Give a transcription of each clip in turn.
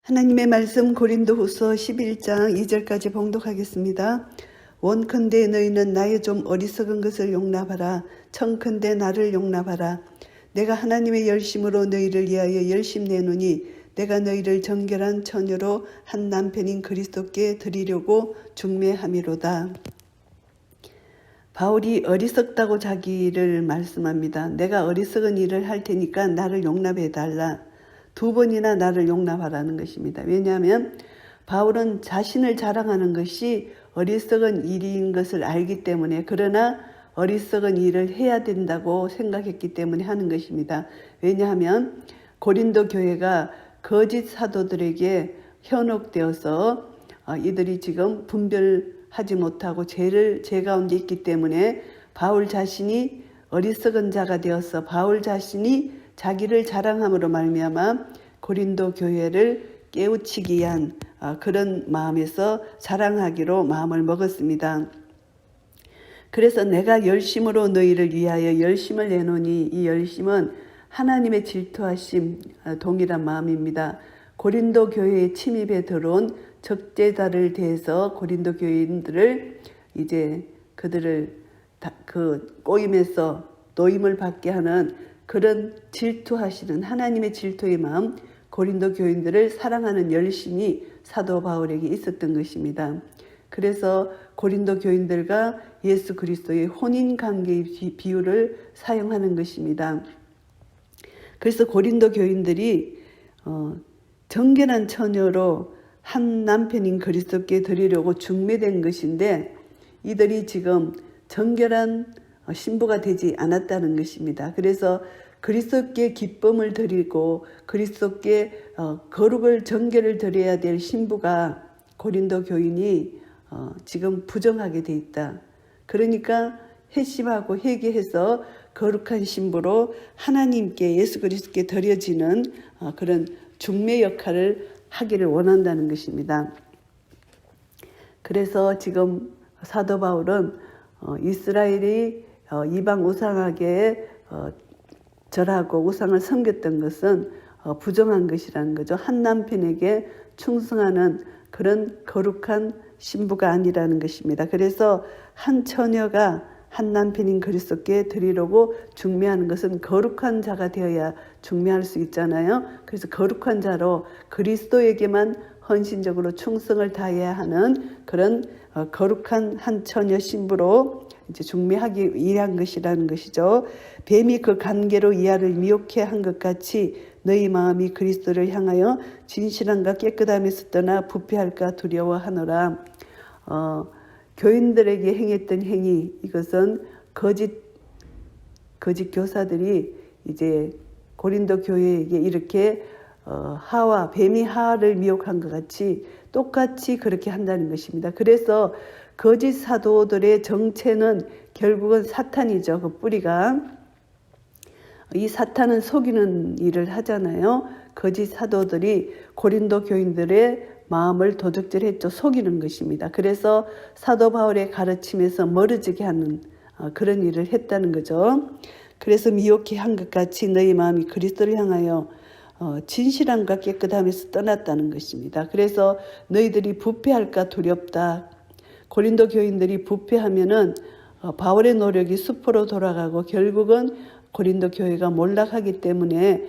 하나님의 말씀 고린도후서 11장 2절까지 봉독하겠습니다. 원컨대 너희는 나의 좀 어리석은 것을 용납하라. 청컨대 나를 용납하라. 내가 하나님의 열심으로 너희를 위하여 열심 내노니 내가 너희를 정결한 처녀로 한 남편인 그리스도께 드리려고 중매함이로다. 바울이 어리석다고 자기를 말씀합니다. 내가 어리석은 일을 할 테니까 나를 용납해달라. 2번이나 나를 용납하라는 것입니다. 왜냐하면 바울은 자신을 자랑하는 것이 어리석은 일인 것을 알기 때문에, 그러나 어리석은 일을 해야 된다고 생각했기 때문에 하는 것입니다. 왜냐하면 고린도 교회가 거짓 사도들에게 현혹되어서 이들이 지금 분별하지 못하고 죄 가운데 있기 때문에 바울 자신이 어리석은 자가 되어서 바울 자신이 자기를 자랑함으로 말미암아 고린도 교회를 깨우치기 위한 그런 마음에서 자랑하기로 마음을 먹었습니다. 그래서 내가 열심으로 너희를 위하여 열심을 내노니, 이 열심은 하나님의 질투하심 동일한 마음입니다. 고린도 교회에 침입해 들어온 적대자를 대해서 고린도 교인들을 이제 그들을 그 꼬임에서 노임을 받게 하는 그런 질투하시는 하나님의 질투의 마음, 고린도 교인들을 사랑하는 열심이 사도 바울에게 있었던 것입니다. 그래서 고린도 교인들과 예수 그리스도의 혼인관계의 비유를 사용하는 것입니다. 그래서 고린도 교인들이 정결한 처녀로 한 남편인 그리스도께 드리려고 중매된 것인데, 이들이 지금 정결한 신부가 되지 않았다는 것입니다. 그래서 그리스도께 기쁨을 드리고 그리스도께 거룩을 정결을 드려야 될 신부가 고린도 교인이 지금 부정하게 돼 있다. 그러니까 회심하고 회개해서 거룩한 신부로 하나님께 예수 그리스도께 드려지는 그런 중매 역할을 하기를 원한다는 것입니다. 그래서 지금 사도 바울은 이스라엘이 이방 우상에게 절하고 우상을 섬겼던 것은 부정한 것이라는 거죠. 한 남편에게 충성하는 그런 거룩한 신부가 아니라는 것입니다. 그래서 한 처녀가 한 남편인 그리스도께 드리려고 중매하는 것은 거룩한 자가 되어야 중매할 수 있잖아요. 그래서 거룩한 자로 그리스도에게만 헌신적으로 충성을 다해야 하는 그런 거룩한 한 처녀 신부로 이제 중매하기 위한 것이라는 것이죠. 뱀이 그 관계로 이하를 미혹해 한 것 같이 너희 마음이 그리스도를 향하여 진실함과 깨끗함에서 떠나 부패할까 두려워하노라. 교인들에게 행했던 행위, 이것은 거짓 교사들이 이제 고린도 교회에게 이렇게 뱀이 하와를 미혹한 것 같이 똑같이 그렇게 한다는 것입니다. 그래서 거짓 사도들의 정체는 결국은 사탄이죠. 그 뿌리가. 이 사탄은 속이는 일을 하잖아요. 거짓 사도들이 고린도 교인들의 마음을 도적질했죠. 속이는 것입니다. 그래서 사도 바울의 가르침에서 멀어지게 하는 그런 일을 했다는 거죠. 그래서 미혹해 한 것 같이 너희 마음이 그리스도를 향하여 진실함과 깨끗함에서 떠났다는 것입니다. 그래서 너희들이 부패할까 두렵다. 고린도 교인들이 부패하면은 바울의 노력이 수포로 돌아가고 결국은 고린도 교회가 몰락하기 때문에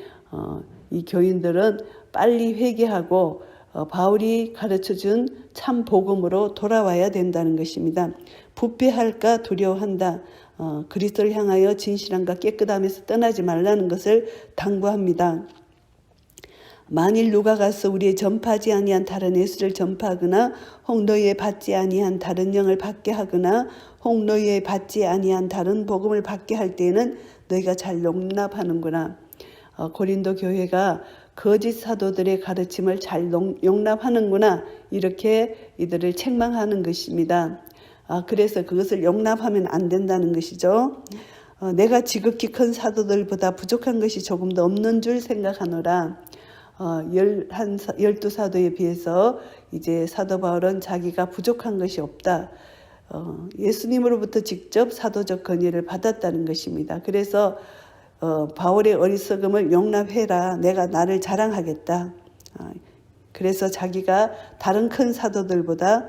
이 교인들은 빨리 회개하고 바울이 가르쳐준 참 복음으로 돌아와야 된다는 것입니다. 부패할까 두려워한다. 그리스도를 향하여 진실함과 깨끗함에서 떠나지 말라는 것을 당부합니다. 만일 누가 가서 우리의 전파하지 아니한 다른 예수를 전파하거나 혹 너희의 받지 아니한 다른 영을 받게 하거나 혹 너희의 받지 아니한 다른 복음을 받게 할 때에는 너희가 잘 용납하는구나. 고린도 교회가 거짓 사도들의 가르침을 잘 용납하는구나. 이렇게 이들을 책망하는 것입니다. 그래서 그것을 용납하면 안 된다는 것이죠. 내가 지극히 큰 사도들보다 부족한 것이 조금 더 없는 줄 생각하노라. 12사도에 비해서 이제 사도 바울은 자기가 부족한 것이 없다. 예수님으로부터 직접 사도적 권위를 받았다는 것입니다. 그래서 바울의 어리석음을 용납해라. 내가 나를 자랑하겠다. 그래서 자기가 다른 큰 사도들보다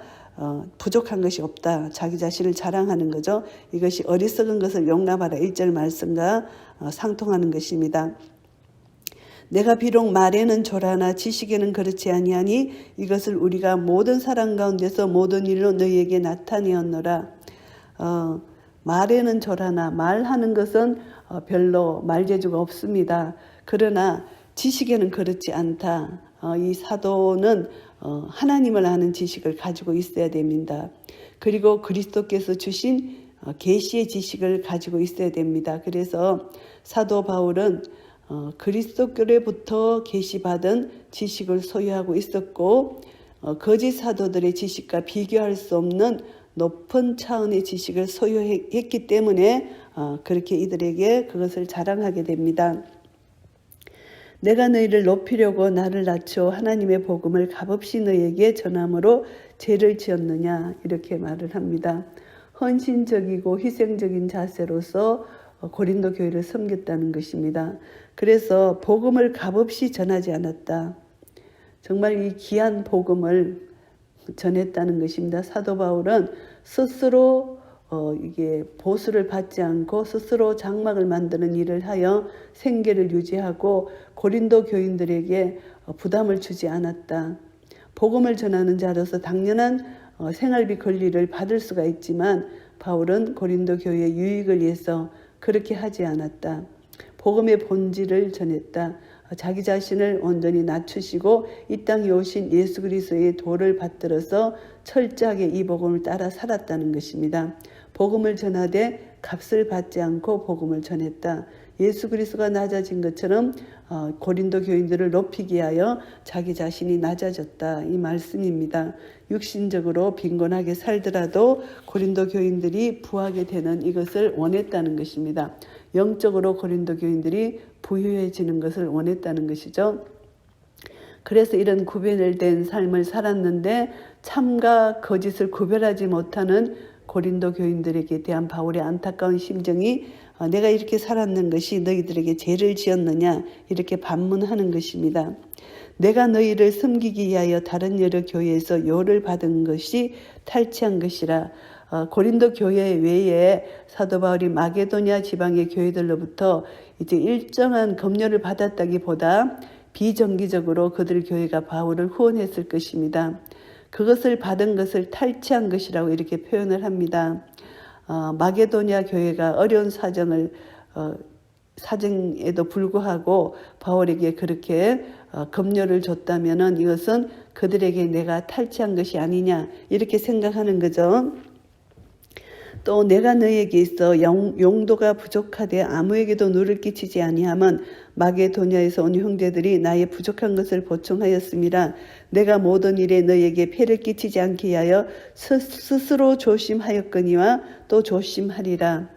부족한 것이 없다. 자기 자신을 자랑하는 거죠. 이것이 어리석은 것을 용납하라 1절 말씀과 상통하는 것입니다. 내가 비록 말에는 조라나 지식에는 그렇지 아니하니 이것을 우리가 모든 사람 가운데서 모든 일로 너희에게 나타내었노라. 말에는 조라나 말하는 것은 별로 말재주가 없습니다. 그러나 지식에는 그렇지 않다. 이 사도는 하나님을 아는 지식을 가지고 있어야 됩니다. 그리고 그리스도께서 주신 계시의 지식을 가지고 있어야 됩니다. 그래서 사도 바울은 그리스도께로부터 계시받은 지식을 소유하고 있었고 거짓 사도들의 지식과 비교할 수 없는 높은 차원의 지식을 소유했기 때문에 그렇게 이들에게 그것을 자랑하게 됩니다. 내가 너희를 높이려고 나를 낮춰 하나님의 복음을 값없이 너희에게 전함으로 죄를 지었느냐 이렇게 말을 합니다. 헌신적이고 희생적인 자세로서 고린도 교회를 섬겼다는 것입니다. 그래서 복음을 값없이 전하지 않았다. 정말 이 귀한 복음을 전했다는 것입니다. 사도 바울은 스스로 이게 보수를 받지 않고 스스로 장막을 만드는 일을 하여 생계를 유지하고 고린도 교인들에게 부담을 주지 않았다. 복음을 전하는 자로서 당연한 생활비 권리를 받을 수가 있지만 바울은 고린도 교회의 유익을 위해서 그렇게 하지 않았다. 복음의 본질을 전했다. 자기 자신을 온전히 낮추시고 이 땅에 오신 예수 그리스도의 도를 받들어서 철저하게 이 복음을 따라 살았다는 것입니다. 복음을 전하되 값을 받지 않고 복음을 전했다. 예수 그리스도가 낮아진 것처럼 고린도 교인들을 높이기 위하여 자기 자신이 낮아졌다. 이 말씀입니다. 육신적으로 빈곤하게 살더라도 고린도 교인들이 부하게 되는 이것을 원했다는 것입니다. 영적으로 고린도 교인들이 부유해지는 것을 원했다는 것이죠. 그래서 이런 구별된 삶을 살았는데 참과 거짓을 구별하지 못하는 고린도 교인들에게 대한 바울의 안타까운 심정이 내가 이렇게 살았는 것이 너희들에게 죄를 지었느냐 이렇게 반문하는 것입니다. 내가 너희를 섬기기 위하여 다른 여러 교회에서 요를 받은 것이 탈취한 것이라. 고린도 교회 외에 사도 바울이 마게도냐 지방의 교회들로부터 이제 일정한 검열을 받았다기보다 비정기적으로 그들 교회가 바울을 후원했을 것입니다. 그것을 받은 것을 탈취한 것이라고 이렇게 표현을 합니다. 마게도냐 교회가 어려운 사정에도 불구하고 바울에게 그렇게 검열을 줬다면은 이것은 그들에게 내가 탈취한 것이 아니냐 이렇게 생각하는 거죠. 또 내가 너희에게 있어 용도가 부족하되 아무에게도 누를 끼치지 아니함은 마게도냐에서 온 형제들이 나의 부족한 것을 보충하였음이라. 내가 모든 일에 너희에게 폐를 끼치지 않게 하여 스스로 조심하였거니와 또 조심하리라.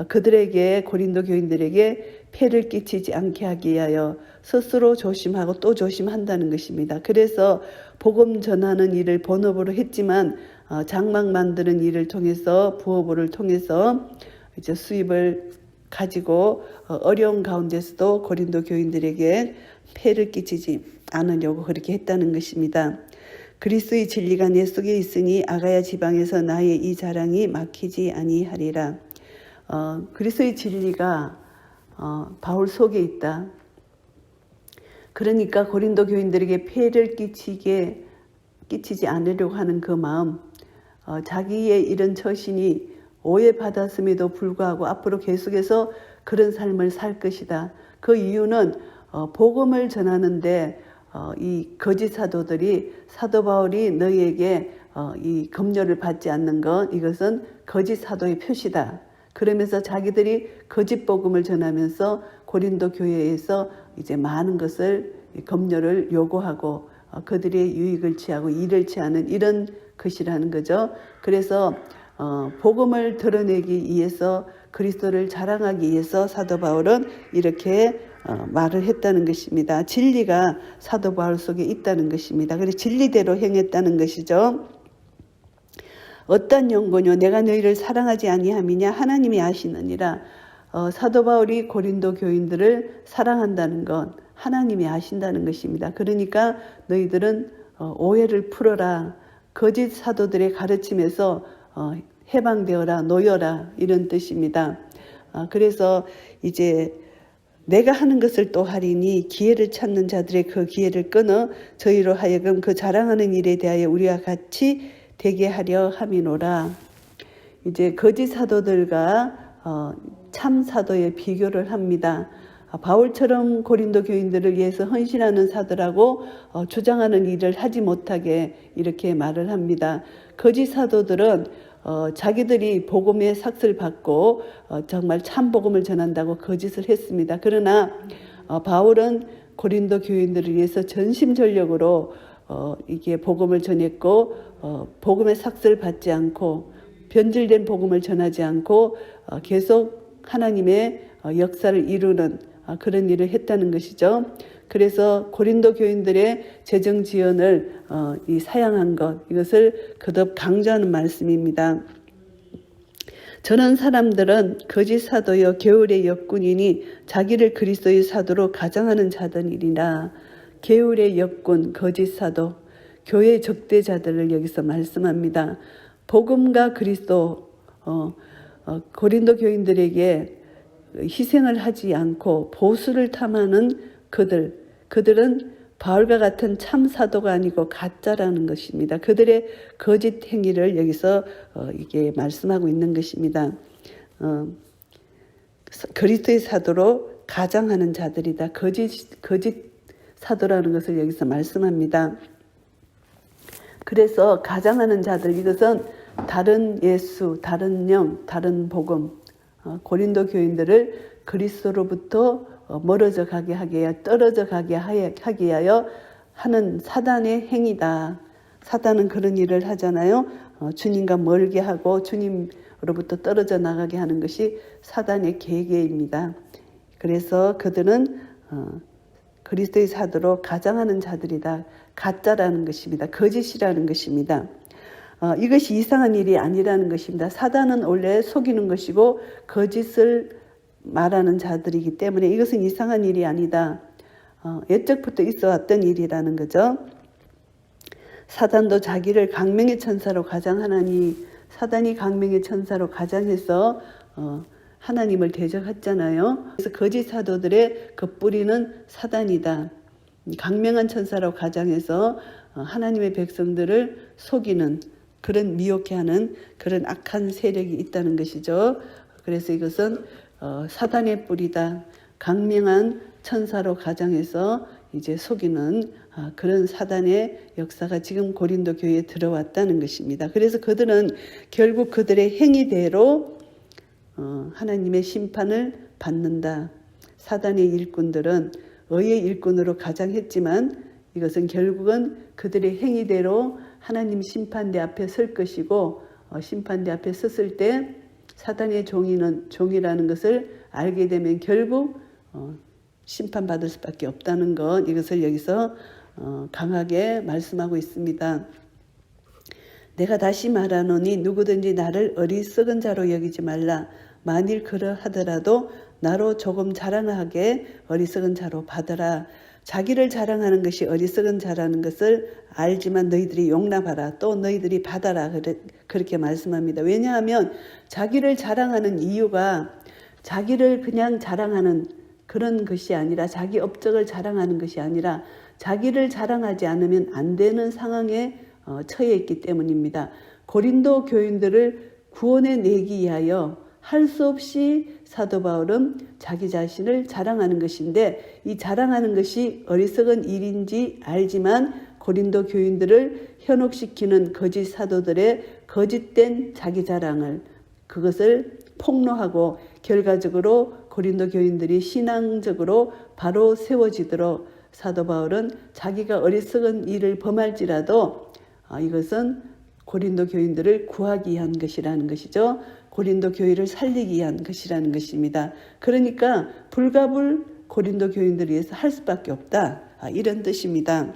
그들에게 고린도 교인들에게 폐를 끼치지 않게 하기 위하여 스스로 조심하고 또 조심한다는 것입니다. 그래서 복음 전하는 일을 본업으로 했지만 장막 만드는 일을 통해서 부업을 통해서 이제 수입을 가지고 어려운 가운데서도 고린도 교인들에게 폐를 끼치지 않으려고 그렇게 했다는 것입니다. 그리스도의 진리가 내 속에 있으니 아가야 지방에서 나의 이 자랑이 막히지 아니하리라. 그리스도의 진리가 바울 속에 있다. 그러니까 고린도 교인들에게 폐를 끼치지 않으려고 하는 그 마음, 자기의 이런 처신이 오해받았음에도 불구하고 앞으로 계속해서 그런 삶을 살 것이다. 그 이유는 복음을 전하는데 이 거짓 사도들이 사도 바울이 너희에게 이 검열을 받지 않는 것, 이것은 거짓 사도의 표시다. 그러면서 자기들이 거짓 복음을 전하면서 고린도 교회에서 이제 많은 것을 검열을 요구하고 그들의 유익을 취하고 일을 취하는 이런 것이라는 거죠. 그래서 복음을 드러내기 위해서 그리스도를 자랑하기 위해서 사도 바울은 이렇게 말을 했다는 것입니다. 진리가 사도 바울 속에 있다는 것입니다. 그래서 진리대로 행했다는 것이죠. 어떤 연고뇨 내가 너희를 사랑하지 아니함이냐 하나님이 아시느니라. 사도 바울이 고린도 교인들을 사랑한다는 것, 하나님이 아신다는 것입니다. 그러니까 너희들은 오해를 풀어라. 거짓 사도들의 가르침에서 해방되어라, 놓여라, 이런 뜻입니다. 그래서 이제 내가 하는 것을 또 하리니 기회를 찾는 자들의 그 기회를 끊어 저희로 하여금 그 자랑하는 일에 대하여 우리와 같이 되게 하려 함이노라. 이제 거짓 사도들과 참 사도의 비교를 합니다. 바울처럼 고린도 교인들을 위해서 헌신하는 사도라고 주장하는 일을 하지 못하게 이렇게 말을 합니다. 거짓 사도들은 자기들이 복음의 삭을 받고 정말 참 복음을 전한다고 거짓을 했습니다. 그러나 바울은 고린도 교인들을 위해서 전심전력으로 이게 복음을 전했고 복음의 삭을 받지 않고 변질된 복음을 전하지 않고 계속 하나님의 역사를 이루는 그런 일을 했다는 것이죠. 그래서 고린도 교인들의 재정 지원을 사양한 것, 이것을 거듭 강조하는 말씀입니다. 저런 사람들은 거짓 사도여 게으르의 역군이니 자기를 그리스도의 사도로 가장하는 자들이라. 게으르의 역군, 거짓 사도, 교회 적대자들을 여기서 말씀합니다. 복음과 그리스도, 고린도 교인들에게 희생을 하지 않고 보수를 탐하는 그들은 바울과 같은 참 사도가 아니고 가짜라는 것입니다. 그들의 거짓 행위를 여기서 이게 말씀하고 있는 것입니다. 그리스도의 사도로 가장하는 자들이다. 거짓 사도라는 것을 여기서 말씀합니다. 그래서 가장하는 자들, 이것은 다른 예수, 다른 영, 다른 복음, 고린도 교인들을 그리스도로부터 멀어져 가게 하게 하여 떨어져 가게 하게 하여 하는 사단의 행위다. 사단은 그런 일을 하잖아요. 주님과 멀게 하고 주님으로부터 떨어져 나가게 하는 것이 사단의 계계입니다. 그래서 그들은 그리스도의 사도로 가장하는 자들이다. 가짜라는 것입니다. 거짓이라는 것입니다. 이것이 이상한 일이 아니라는 것입니다. 사단은 원래 속이는 것이고 거짓을 말하는 자들이기 때문에 이것은 이상한 일이 아니다. 옛적부터 있어 왔던 일이라는 거죠. 사단도 자기를 강명의 천사로 가장하나니, 사단이 강명의 천사로 가장해서 하나님을 대적했잖아요. 그래서 거짓 사도들의 그 뿌리는 사단이다. 강명한 천사로 가장해서 하나님의 백성들을 속이는, 그런 미혹해 하는 그런 악한 세력이 있다는 것이죠. 그래서 이것은 사단의 뿌리다. 강명한 천사로 가장해서 이제 속이는 그런 사단의 역사가 지금 고린도 교회에 들어왔다는 것입니다. 그래서 그들은 결국 그들의 행위대로 하나님의 심판을 받는다. 사단의 일꾼들은 의의 일꾼으로 가장했지만 이것은 결국은 그들의 행위대로 하나님 심판대 앞에 설 것이고, 심판대 앞에 섰을 때 사단의 종이라는 것을 알게 되면 결국 심판받을 수밖에 없다는 것, 이것을 여기서 강하게 말씀하고 있습니다. 내가 다시 말하노니 누구든지 나를 어리석은 자로 여기지 말라. 만일 그러하더라도 나로 조금 자랑하게 어리석은 자로 받으라. 자기를 자랑하는 것이 어리석은 자라는 것을 알지만 너희들이 용납하라. 또 너희들이 받아라. 그렇게 말씀합니다. 왜냐하면 자기를 자랑하는 이유가 자기를 그냥 자랑하는 그런 것이 아니라, 자기 업적을 자랑하는 것이 아니라 자기를 자랑하지 않으면 안 되는 상황에 처해 있기 때문입니다. 고린도 교인들을 구원해 내기 위하여 할 수 없이 사도 바울은 자기 자신을 자랑하는 것인데, 이 자랑하는 것이 어리석은 일인지 알지만 고린도 교인들을 현혹시키는 거짓 사도들의 거짓된 자기 자랑을, 그것을 폭로하고 결과적으로 고린도 교인들이 신앙적으로 바로 세워지도록 사도 바울은 자기가 어리석은 일을 범할지라도 이것은 고린도 교인들을 구하기 위한 것이라는 것이죠. 고린도 교회를 살리기 위한 것이라는 것입니다. 그러니까 불가불 고린도 교인들을 위해서 할 수밖에 없다. 이런 뜻입니다.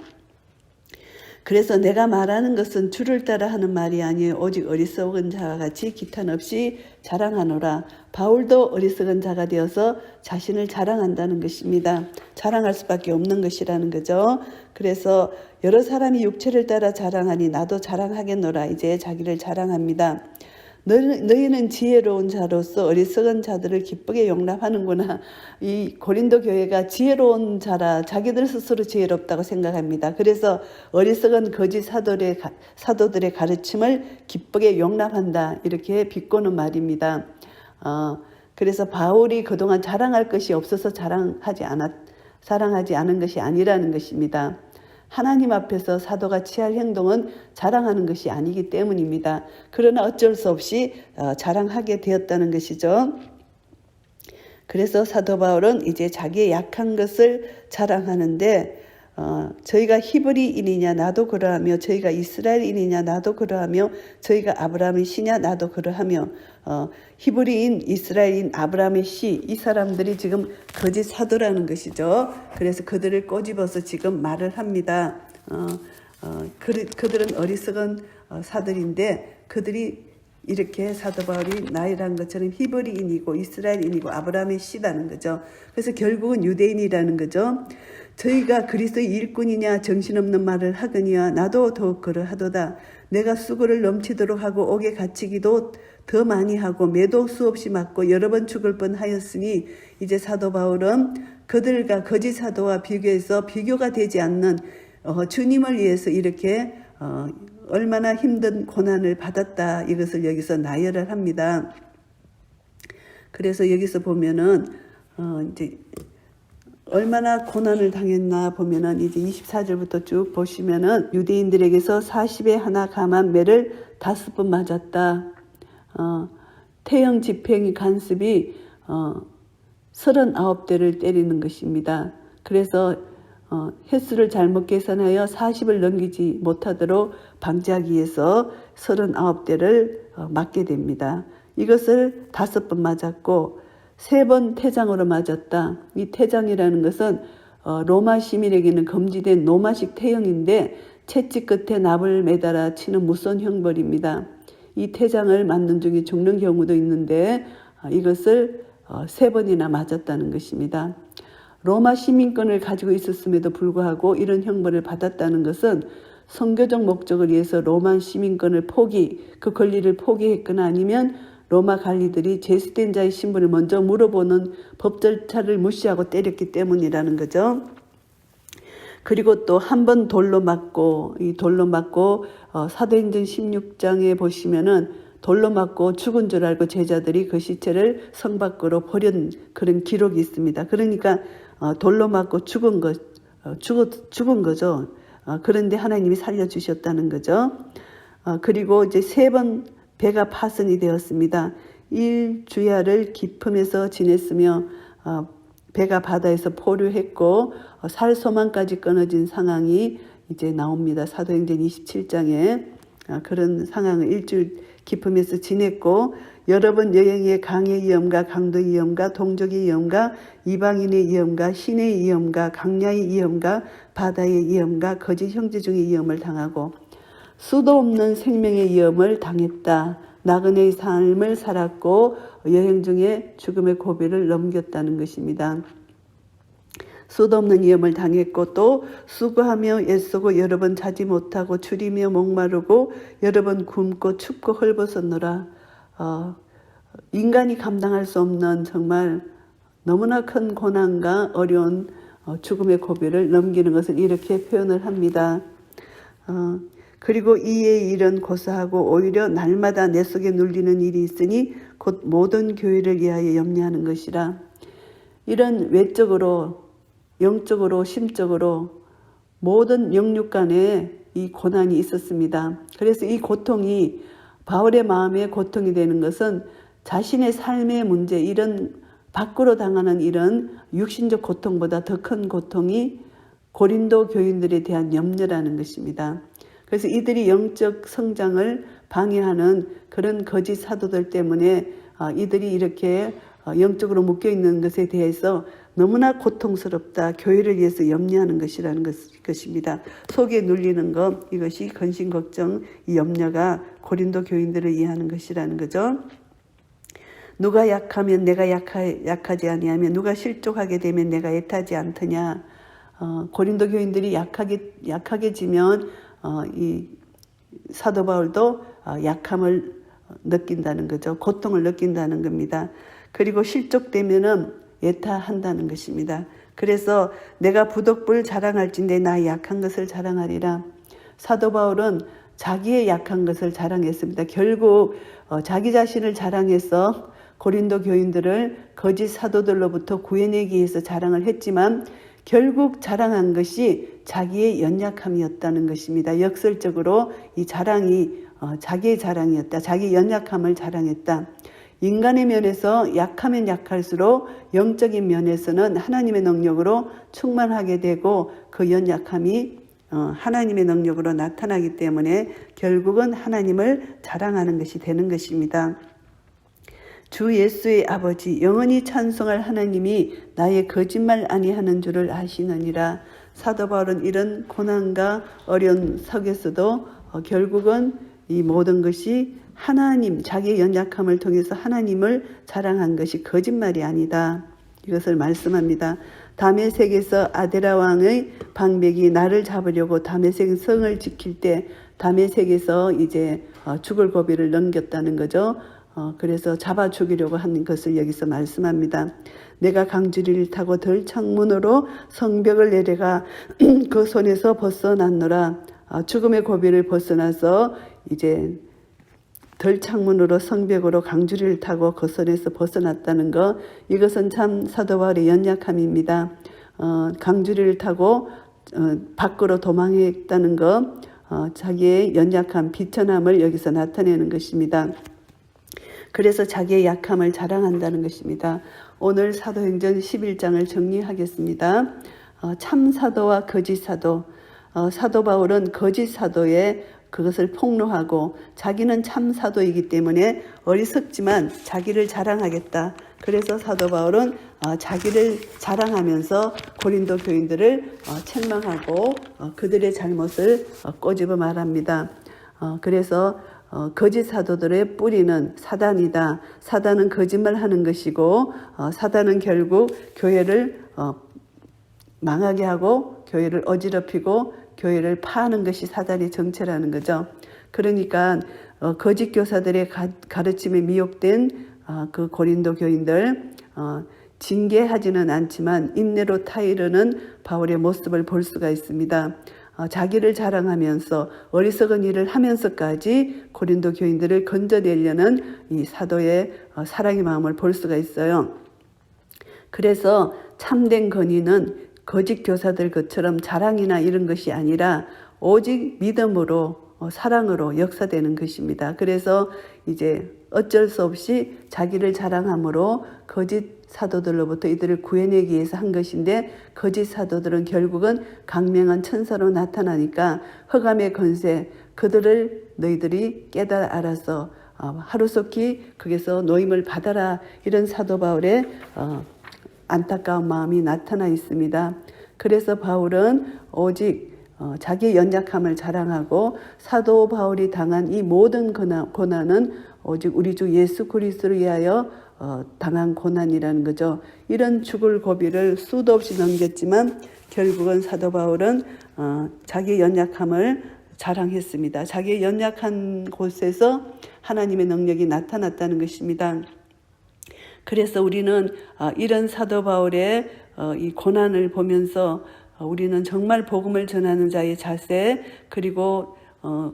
그래서 내가 말하는 것은 주를 따라 하는 말이 아니에요. 오직 어리석은 자와 같이 기탄 없이 자랑하노라. 바울도 어리석은 자가 되어서 자신을 자랑한다는 것입니다. 자랑할 수밖에 없는 것이라는 거죠. 그래서 여러 사람이 육체를 따라 자랑하니 나도 자랑하겠노라. 이제 자기를 자랑합니다. 너희는 지혜로운 자로서 어리석은 자들을 기쁘게 용납하는구나. 이 고린도 교회가 지혜로운 자라 자기들 스스로 지혜롭다고 생각합니다. 그래서 어리석은 거짓 사도들의 가르침을 기쁘게 용납한다. 이렇게 비꼬는 말입니다. 그래서 바울이 그동안 자랑할 것이 없어서 자랑하지 않은 것이 아니라는 것입니다. 하나님 앞에서 사도가 취할 행동은 자랑하는 것이 아니기 때문입니다. 그러나 어쩔 수 없이 자랑하게 되었다는 것이죠. 그래서 사도 바울은 이제 자기의 약한 것을 자랑하는데 저희가 히브리인이냐 나도 그러하며 저희가 이스라엘인이냐 나도 그러하며 저희가 아브라함의 씨냐 나도 그러하며 히브리인, 이스라엘인, 아브라함의 씨, 이 사람들이 지금 거짓 사도라는 것이죠. 그래서 그들을 꼬집어서 지금 말을 합니다. 그들은 어리석은 사들인데 그들이 이렇게 사도 바울이 나이란 것처럼 히브리인이고 이스라엘인이고 아브라함의 씨라는 거죠. 그래서 결국은 유대인이라는 거죠. 저희가 그리스도의 일꾼이냐 정신없는 말을 하거니와 나도 더욱 그러하도다. 내가 수고를 넘치도록 하고 옥에 갇히기도 더 많이 하고 매도 수없이 맞고 여러 번 죽을 뻔하였으니 이제 사도 바울은 그들과 거짓 사도와 비교해서 비교가 되지 않는 주님을 위해서 이렇게 얼마나 힘든 고난을 받았다 이것을 여기서 나열을 합니다. 그래서 여기서 보면은 이제 얼마나 고난을 당했나 보면은 이제 24절부터 쭉 보시면은 유대인들에게서 40에 하나 감한 매를 5번 맞았다. 태형 집행 간섭이 39대를 때리는 것입니다. 그래서 횟수를 잘못 계산하여 40을 넘기지 못하도록 방지하기 위해서 39대를 맞게 됩니다. 이것을 5번 맞았고 3번 태장으로 맞았다. 이 태장이라는 것은 로마 시민에게는 금지된 로마식 태형인데 채찍 끝에 납을 매달아 치는 무서운 형벌입니다. 이 태장을 맞는 중에 죽는 경우도 있는데 이것을 3번이나 맞았다는 것입니다. 로마 시민권을 가지고 있었음에도 불구하고 이런 형벌을 받았다는 것은 선교적 목적을 위해서 로마 시민권을 그 권리를 포기했거나 아니면 로마 관리들이 제수된 자의 신분을 먼저 물어보는 법 절차를 무시하고 때렸기 때문이라는 거죠. 그리고 또 한 번 돌로 맞고 사도행전 16장에 보시면은 돌로 맞고 죽은 줄 알고 제자들이 그 시체를 성 밖으로 버린 그런 기록이 있습니다. 그러니까 돌로 맞고 죽은 거죠. 그런데 하나님이 살려주셨다는 거죠. 그리고 이제 3번 배가 파손이 되었습니다. 일주야를 기품에서 지냈으며 배가 바다에서 포류했고 살소망까지 끊어진 상황이 이제 나옵니다. 사도행전 27장에 그런 상황을 일주일 기품에서 지냈고 여러 번 여행의 강의 위험과 강도 위험과 동족의 위험과 이방인의 위험과 신의 위험과 강야의 위험과 바다의 위험과 거짓 형제 중의 위험을 당하고 수도 없는 생명의 위험을 당했다. 나그네의 삶을 살았고 여행 중에 죽음의 고비를 넘겼다는 것입니다. 수도 없는 위험을 당했고 또 수고하며 애쓰고 여러 번 자지 못하고 줄이며 목마르고 여러 번 굶고 춥고 헐벗었노라. 인간이 감당할 수 없는 정말 너무나 큰 고난과 어려운 죽음의 고비를 넘기는 것을 이렇게 표현을 합니다. 그리고 이의 일은 고사하고 오히려 날마다 내 속에 눌리는 일이 있으니 곧 모든 교회를 위하여 염려하는 것이라. 이런 외적으로 영적으로 심적으로 모든 영육 간에 이 고난이 있었습니다. 그래서 이 고통이 바울의 마음에 고통이 되는 것은 자신의 삶의 문제 이런 밖으로 당하는 이런 육신적 고통보다 더 큰 고통이 고린도 교인들에 대한 염려라는 것입니다. 그래서 이들이 영적 성장을 방해하는 그런 거짓 사도들 때문에 이들이 이렇게 영적으로 묶여있는 것에 대해서 너무나 고통스럽다. 교회를 위해서 염려하는 것이라는 것입니다. 속에 눌리는 것, 이것이 근심 걱정, 이 염려가 고린도 교인들을 이해하는 것이라는 거죠. 누가 약하면 내가 약하지 아니하며 누가 실족하게 되면 내가 애타지 않더냐. 고린도 교인들이 약하게 지면 이 사도 바울도 약함을 느낀다는 거죠. 고통을 느낀다는 겁니다. 그리고 실족되면은 애타한다는 것입니다. 그래서 내가 부덕불 자랑할진대 나 약한 것을 자랑하리라. 사도 바울은 자기의 약한 것을 자랑했습니다. 결국 자기 자신을 자랑해서 고린도 교인들을 거짓 사도들로부터 구해내기 위해서 자랑을 했지만 결국 자랑한 것이 자기의 연약함이었다는 것입니다. 역설적으로 이 자랑이 자기의 자랑이었다. 자기 연약함을 자랑했다. 인간의 면에서 약하면 약할수록 영적인 면에서는 하나님의 능력으로 충만하게 되고 그 연약함이 하나님의 능력으로 나타나기 때문에 결국은 하나님을 자랑하는 것이 되는 것입니다. 주 예수의 아버지 영원히 찬송할 하나님이 나의 거짓말 아니하는 줄을 아시느니라. 사도 바울은 이런 고난과 어려운 속에서도 결국은 이 모든 것이 하나님, 자기의 연약함을 통해서 하나님을 자랑한 것이 거짓말이 아니다. 이것을 말씀합니다. 다메섹에서 아데라 왕의 방백이 나를 잡으려고 다메섹 성을 지킬 때 다메섹에서 이제 죽을 고비를 넘겼다는 거죠. 그래서 잡아 죽이려고 하는 것을 여기서 말씀합니다. 내가 강주리를 타고 덜 창문으로 성벽을 내려가 그 손에서 벗어났노라. 죽음의 고비를 벗어나서 이제 덜 창문으로 성벽으로 강주리를 타고 그 손에서 벗어났다는 것, 이것은 참 사도 바울의 연약함입니다. 강주리를 타고 밖으로 도망했다는 것, 자기의 연약함, 비천함을 여기서 나타내는 것입니다. 그래서 자기의 약함을 자랑한다는 것입니다. 오늘 사도행전 11장을 정리하겠습니다. 참 사도와 거짓 사도. 사도 바울은 거짓 사도의 그것을 폭로하고 자기는 참 사도이기 때문에 어리석지만 자기를 자랑하겠다. 그래서 사도 바울은 자기를 자랑하면서 고린도 교인들을 책망하고 그들의 잘못을 꼬집어 말합니다. 그래서 거짓 사도들의 뿌리는 사단이다. 사단은 거짓말하는 것이고 사단은 결국 교회를 망하게 하고 교회를 어지럽히고 교회를 파하는 것이 사단의 정체라는 거죠. 그러니까 거짓 교사들의 가르침에 미혹된 그 고린도 교인들 징계하지는 않지만 인내로 타이르는 바울의 모습을 볼 수가 있습니다. 자기를 자랑하면서 어리석은 일을 하면서까지 고린도 교인들을 건져내려는 이 사도의 사랑의 마음을 볼 수가 있어요. 그래서 참된 건의는 거짓 교사들 것처럼 자랑이나 이런 것이 아니라 오직 믿음으로 사랑으로 역사되는 것입니다. 그래서 이제 어쩔 수 없이 자기를 자랑함으로 거짓 사도들로부터 이들을 구해내기 위해서 한 것인데 거짓 사도들은 결국은 강명한 천사로 나타나니까 흑암의 권세 그들을 너희들이 깨달아 알아서 하루속히 거기서 노임을 받아라 이런 사도 바울의 안타까운 마음이 나타나 있습니다. 그래서 바울은 오직 자기의 연약함을 자랑하고 사도 바울이 당한 이 모든 고난은 오직 우리 주 예수 그리스도를 위하여 당한 고난이라는 거죠. 이런 죽을 고비를 수도 없이 넘겼지만 결국은 사도 바울은 자기의 연약함을 자랑했습니다. 자기의 연약한 곳에서 하나님의 능력이 나타났다는 것입니다. 그래서 우리는 이런 사도 바울의 이 고난을 보면서 우리는 정말 복음을 전하는 자의 자세 그리고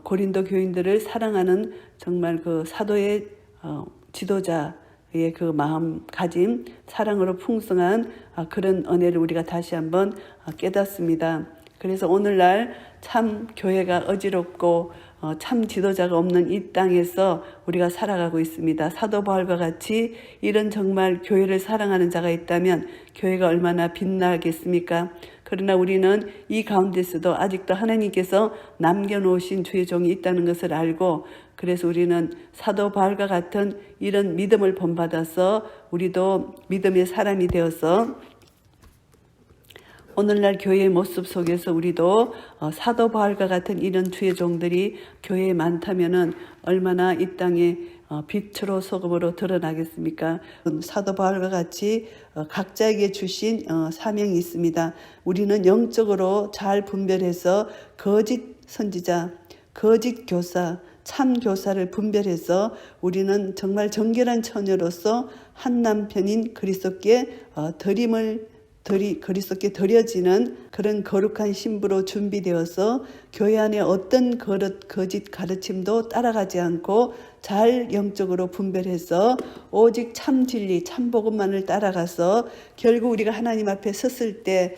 고린도 교인들을 사랑하는 정말 그 사도의 지도자의 그 마음가짐 사랑으로 풍성한 그런 은혜를 우리가 다시 한번 깨닫습니다. 그래서 오늘날 참 교회가 어지럽고 참 지도자가 없는 이 땅에서 우리가 살아가고 있습니다. 사도 바울과 같이 이런 정말 교회를 사랑하는 자가 있다면 교회가 얼마나 빛나겠습니까? 그러나 우리는 이 가운데서도 아직도 하나님께서 남겨놓으신 주의 종이 있다는 것을 알고 그래서 우리는 사도 바울과 같은 이런 믿음을 본받아서 우리도 믿음의 사람이 되어서 오늘날 교회의 모습 속에서 우리도 사도 바울과 같은 이런 주의 종들이 교회에 많다면은 얼마나 이 땅에 빛으로 소금으로 드러나겠습니까? 사도 바울과 같이 각자에게 주신 사명이 있습니다. 우리는 영적으로 잘 분별해서 거짓 선지자, 거짓 교사, 참 교사를 분별해서 우리는 정말 정결한 처녀로서 한 남편인 그리스도께 그리스도께 드려지는 그런 거룩한 신부로 준비되어서 교회 안에 어떤 거짓 가르침도 따라가지 않고 잘 영적으로 분별해서 오직 참 진리, 참 복음만을 따라가서 결국 우리가 하나님 앞에 섰을 때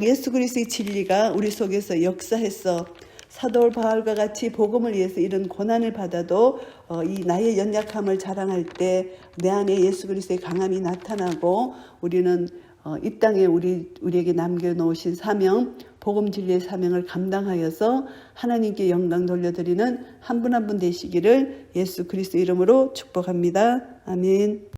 예수 그리스도의 진리가 우리 속에서 역사해서 사도 바울과 같이 복음을 위해서 이런 고난을 받아도 이 나의 연약함을 자랑할 때 내 안에 예수 그리스도의 강함이 나타나고 우리는 이 땅에 우리에게 남겨놓으신 사명, 복음 진리의 사명을 감당하여서 하나님께 영광 돌려드리는 한 분 한 분 되시기를 예수 그리스도 이름으로 축복합니다. 아멘.